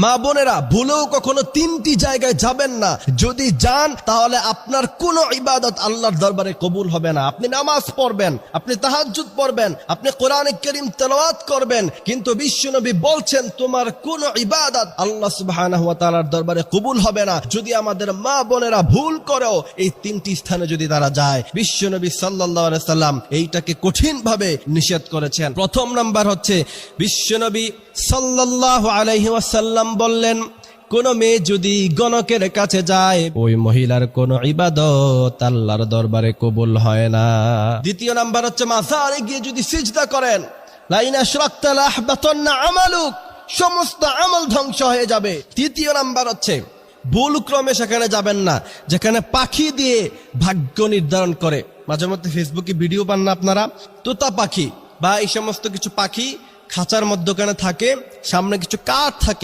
মা বোনেরা, ভুলেও কখনো তিনটি জায়গায় যাবেন না। যদি যান তাহলে আপনার কোনো ইবাদত আল্লাহর দরবারে কবুল হবে না। আপনি নামাজ পড়বেন, আপনি তাহাজ্জুদ পড়বেন, আপনি কোরআন কারীম তেলাওয়াত করবেন, কিন্তু বিশ্বনবী বলছেন তোমার কোনো ইবাদত আল্লাহ সুবহানাহু ওয়া তাআলার দরবারে কবুল হবে না যদি আমাদের মা বোনেরা ভুল করেও এই তিনটি স্থানে যদি তারা যায়। বিশ্বনবী সাল্লাল্লাহু আলাইহি সাল্লাম এইটাকে কঠিনভাবে নিষেধ করেছেন। প্রথম নাম্বার হচ্ছে, বিশ্বনবী সাল্লাল্লাহু আলাইহি ওয়াসাল্লাম বললেন, কোন মেয়ে যদি গণকের কাছে যায় ওই মহিলার কোন ইবাদত আল্লাহর দরবারে কবুল হয় না। দ্বিতীয় নাম্বার হচ্ছে, মাজারে গিয়ে যদি সিজদা করেন, লা ইন আশরাকতা লা আহবাতান্না আমালুক, সমস্ত আমল ধ্বংস হয়ে যাবে। তৃতীয় নাম্বার হচ্ছে, ভুল ক্রমে সেখানে যাবেন না যেখানে পাখি দিয়ে ভাগ্য নির্ধারণ করে। মাঝে মধ্যে ফেসবুকে ভিডিও পান না আপনারা, তোতা পাখি বা এই সমস্ত কিছু পাখি খাঁচার মধ্যখানে থাকে, সামনে কিছু কাঠ থাকে,